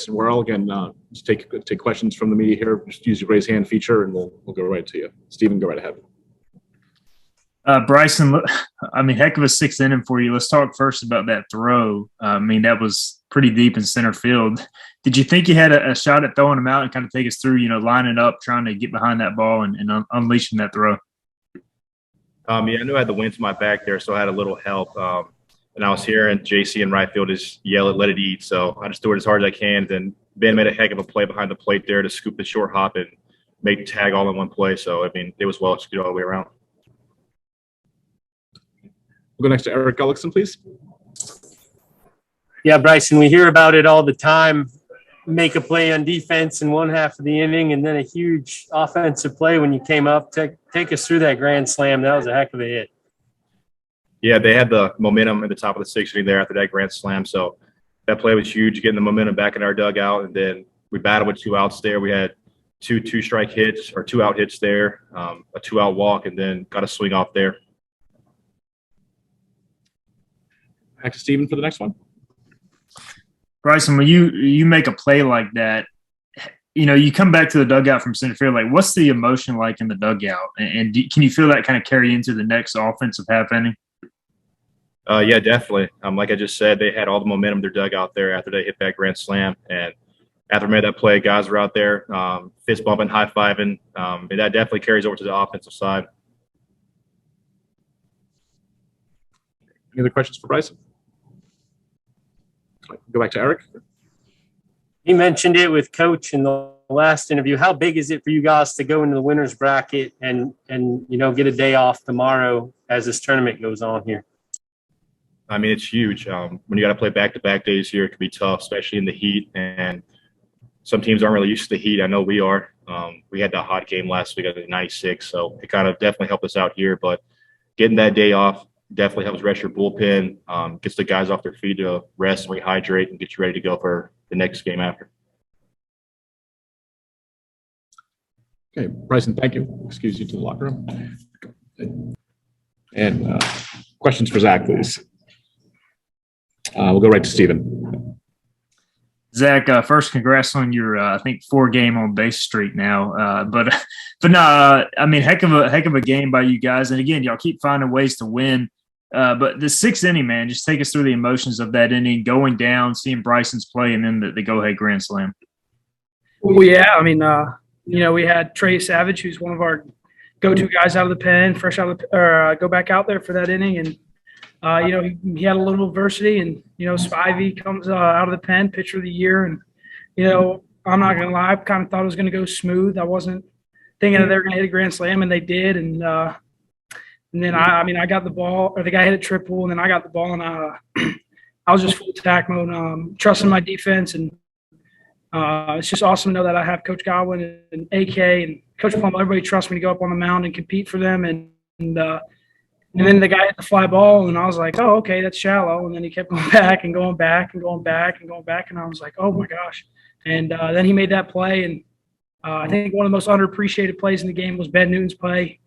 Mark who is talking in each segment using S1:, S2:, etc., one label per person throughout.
S1: Bryson Worrell. Again, just take questions from the media here. Just use your raise hand feature, and we'll go right to you. Stephen, go right ahead.
S2: Bryson, I mean, heck of a sixth inning for you. Let's talk first about that throw. I mean, that was pretty deep in center field. Did you think you had a shot at throwing him out and kind of take us through, lining up, trying to get behind that ball and unleashing that throw?
S3: Yeah, I knew I had the wind to my back there, so I had a little help. And I was hearing JC in right field just yell it, let it eat. So I just threw it as hard as I can. Then Ben made a heck of a play behind the plate there to scoop the short hop and make tag all in one play. So, I mean, it was well executed all the way around.
S1: We'll go next to Eric Gullickson, please.
S4: Yeah, Bryson, we hear about it all the time. Make a play on defense in one half of the inning and then a huge offensive play when you came up. Take us through that grand slam. That was a heck of a hit.
S3: Yeah, they had the momentum at the top of the sixth inning there after that grand slam. So that play was huge, getting the momentum back in our dugout. And then we battled with 2 outs there. We had two strike hits or 2 out hits there, a 2-out walk, and then got a swing off there.
S1: Back to Stephen for the next one.
S2: Bryson, when you make a play like that, you come back to the dugout from center field. Like, what's the emotion like in the dugout? And can you feel that kind of carry into the next offensive half inning?
S3: Yeah, definitely. Like I just said, they had all the momentum in their dugout there after they hit that grand slam. And after I made that play, guys were out there fist bumping, high fiving. And that definitely carries over to the offensive side.
S1: Any other questions for Bryson? Go back to Eric.
S4: He mentioned it with Coach in the last interview. How big is it for you guys to go into the winner's bracket and get a day off tomorrow as this tournament goes on here?
S3: I mean, it's huge. When you got to play back-to-back days here, it can be tough, especially in the heat. And some teams aren't really used to the heat. I know we are. We had that hot game last week at the 96, so it kind of definitely helped us out here. But getting that day off definitely helps rest your bullpen, gets the guys off their feet to rest and rehydrate and get you ready to go for the next game after.
S1: Okay, Bryson, thank you. Excuse you to the locker room. And questions for Zach, please. We'll go right to Stephen.
S2: Zach, first, congrats on your, I think, 4-game on base streak now. But no, I mean, heck of a game by you guys. And again, y'all keep finding ways to win. But the 6th inning, man, just take us through the emotions of that inning, going down, seeing Bryson's play, and then the go-ahead grand slam.
S5: Well, yeah, I mean, we had Trey Savage, who's one of our go-to guys out of the pen, fresh out of go back out there for that inning, and he had a little adversity, and Spivey comes out of the pen, pitcher of the year, and I'm not gonna lie, I kind of thought it was gonna go smooth. I wasn't thinking that they were gonna hit a grand slam, and they did, and then I got the ball, or the guy hit a triple, and then I got the ball, and I was just full attack mode, trusting my defense, and it's just awesome to know that I have Coach Godwin and AK and Coach Plum. Everybody trusts me to go up on the mound and compete for them, and then the guy hit the fly ball, and I was like, oh, okay, that's shallow. And then he kept going back and going back and going back and going back, and I was like, oh my gosh. And then he made that play, and I think one of the most underappreciated plays in the game was Ben Newton's play.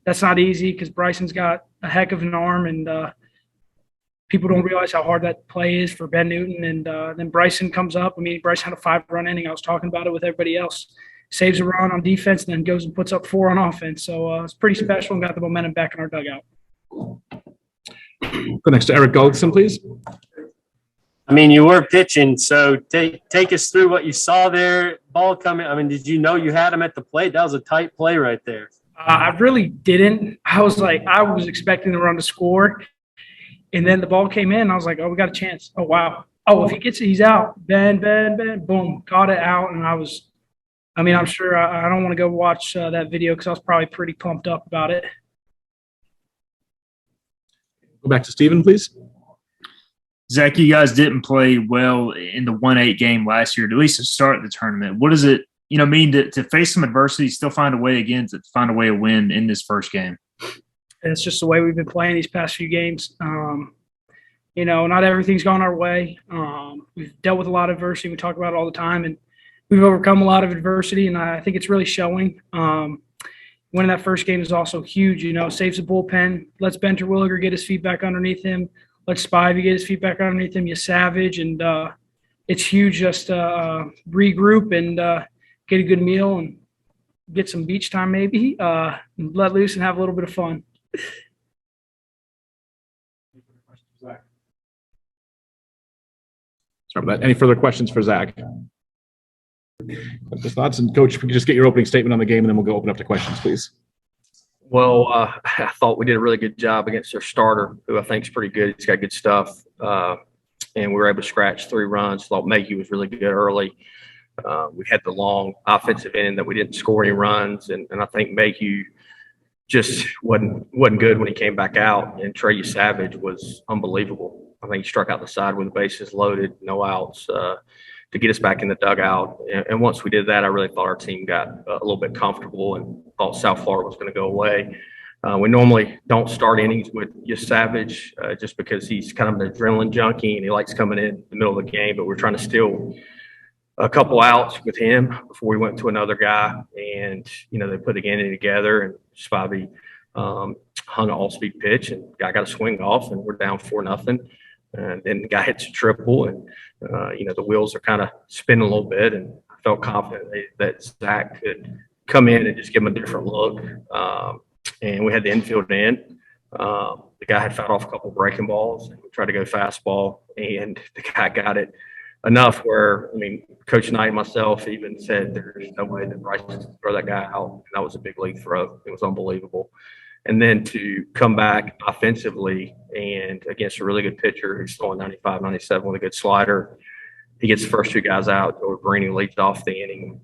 S5: That's not easy because Bryson's got a heck of an arm, and people don't realize how hard that play is for Ben Newton. And then Bryson comes up. I mean, Bryson had a 5-run inning. I was talking about it with everybody else. Saves a run on defense, and then goes and puts up 4 on offense. So it's pretty special and got the momentum back in our dugout.
S1: Go next to Eric Gullickson, please.
S4: I mean, you were pitching, so take us through what you saw there. Ball coming. I mean, did you know you had him at the plate? That was a tight play right there.
S5: I really didn't. I was expecting the run to score, and then the ball came in. And I was like, oh, we got a chance. Oh, wow. Oh, if he gets it, he's out. Ben, boom, caught it out, and I'm sure I don't want to go watch that video because I was probably pretty pumped up about it.
S1: Go back to Stephen, please.
S2: Zach, you guys didn't play well in the 1-8 game last year, at least to start the tournament. What does it mean to face some adversity, still find a way again to find a way to win in this first game?
S5: And it's just the way we've been playing these past few games. Not everything's gone our way. We've dealt with a lot of adversity. We talk about it all the time, and we've overcome a lot of adversity, and I think it's really showing. Winning that first game is also huge. Saves the bullpen, lets Ben Terwilliger get his feet back underneath him, lets Spivey get his feet back underneath him. You Savage, and it's huge just to regroup and get a good meal and get some beach time maybe, let loose and have a little bit of fun.
S1: Sorry about that. Any further questions for Zach? Just thoughts, and Coach, if we could just get your opening statement on the game, and then we'll go open up to questions, please.
S6: Well, I thought we did a really good job against their starter, who I think is pretty good. He's got good stuff. And we were able to scratch 3 runs. Thought Maggie was really good early. We had the long offensive inning that we didn't score any runs. And I think Maggie just wasn't good when he came back out. And Trey Savage was unbelievable. I think he struck out the side with the bases loaded, no outs, to get us back in the dugout. And once we did that, I really thought our team got a little bit comfortable and thought South Florida was going to go away. We normally don't start innings with just Savage just because he's kind of an adrenaline junkie and he likes coming in the middle of the game. But we're trying to steal a couple outs with him before we went to another guy. And, they put the inning together and Spivey hung an all-speed pitch and guy got a swing off and we're down 4-0. And then the guy hits a triple and, the wheels are kind of spinning a little bit. And I felt confident that Zach could come in and just give him a different look. And we had the infield in. The guy had fouled off a couple breaking balls. And we tried to go fastball, and the guy got it enough where, Coach Knight and myself even said there's no way that Bryson could throw that guy out. And that was a big league throw. It was unbelievable. And then to come back offensively and against a really good pitcher who's throwing 95, 97 with a good slider, he gets the first 2 guys out. Or Brini leads off the inning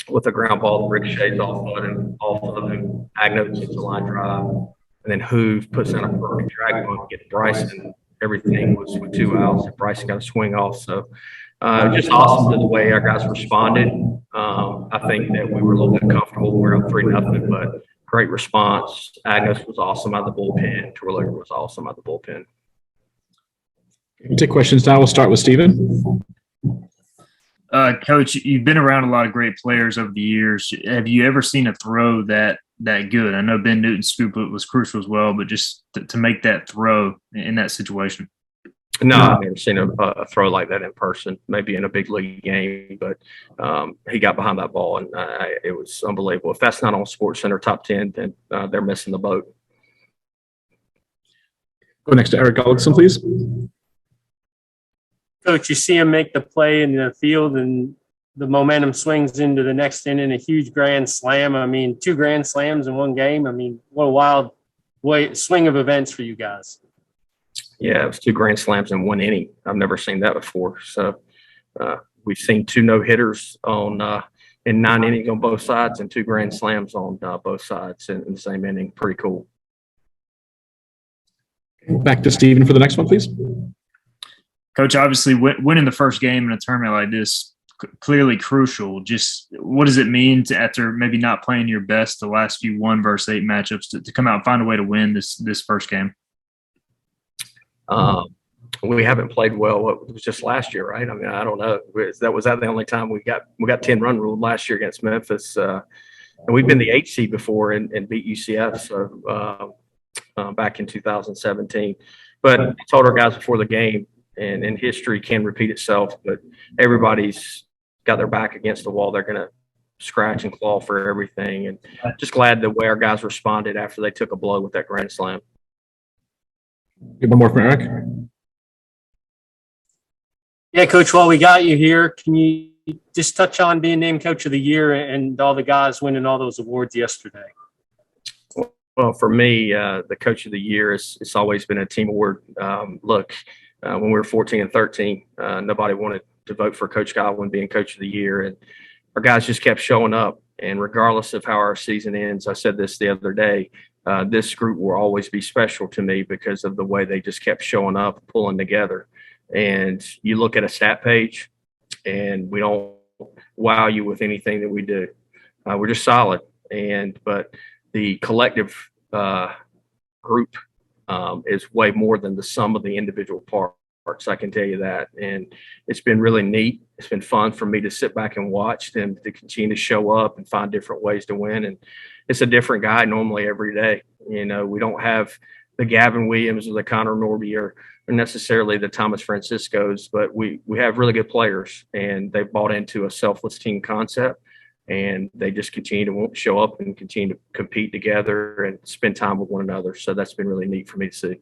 S6: with a ground ball that ricochets off of him. Agnos hits a line drive. And then Hoove puts in a perfect drag one to get to Bryson. Everything was with 2 outs. And Bryson got a swing off. So just awesome to the way our guys responded. I think that we were a little bit comfortable. We were up 3-0, but great response. Agnos was awesome out of the bullpen. Terwilliger was awesome out of the bullpen.
S1: We'll take questions now. We'll start with Stephen.
S2: Coach, you've been around a lot of great players over the years. Have you ever seen a throw that good? I know Ben Newton's scoop was crucial as well, but just to make that throw in that situation.
S6: No, I've never seen a throw like that in person, maybe in a big league game, but he got behind that ball, and it was unbelievable. If that's not on SportsCenter top 10, then they're missing the boat.
S1: Go next to Eric Gullickson, please.
S4: Coach, you see him make the play in the field and the momentum swings into the next inning, a huge grand slam. 2 grand slams in one game. What a wild swing of events for you guys.
S6: Yeah, it was 2 grand slams in 1 inning. I've never seen that before. So we've seen 2 no-hitters in 9 innings on both sides and 2 grand slams on both sides in the same inning. Pretty cool.
S1: Back to Stephen for the next one, please.
S2: Coach, obviously winning the first game in a tournament like this, clearly crucial. Just what does it mean to, after maybe not playing your best the last few 1 versus 8 matchups, to come out and find a way to win this first game?
S6: We haven't played well. It was just last year, right? I don't know. Was that the only time we got 10-run ruled last year against Memphis? And we've been the 8th seed before and beat UCF. So back in 2017. But I told our guys before the game, and history can repeat itself, but everybody's got their back against the wall. They're going to scratch and claw for everything. And just glad the way our guys responded after they took a blow with that grand slam.
S1: Get one more from Eric.
S4: Yeah, Coach, while we got you here, can you just touch on being named Coach of the Year and all the guys winning all those awards yesterday?
S6: Well, for me, the Coach of the Year it's always been a team award. Look, when we were 14 and 13, nobody wanted to vote for Coach Godwin being Coach of the Year, and our guys just kept showing up. And regardless of how our season ends, I said this the other day, this group will always be special to me because of the way they just kept showing up, pulling together. And you look at a stat page, and we don't wow you with anything that we do. We're just solid, but the collective group is way more than the sum of the individual parts. I can tell you that. And it's been really neat. It's been fun for me to sit back and watch them to continue to show up and find different ways to win. And it's a different guy normally every day. We don't have the Gavin Williams or the Connor Norby or necessarily the Thomas Franciscos, but we have really good players, and they've bought into a selfless team concept, and they just continue to show up and continue to compete together and spend time with one another. So that's been really neat for me to see.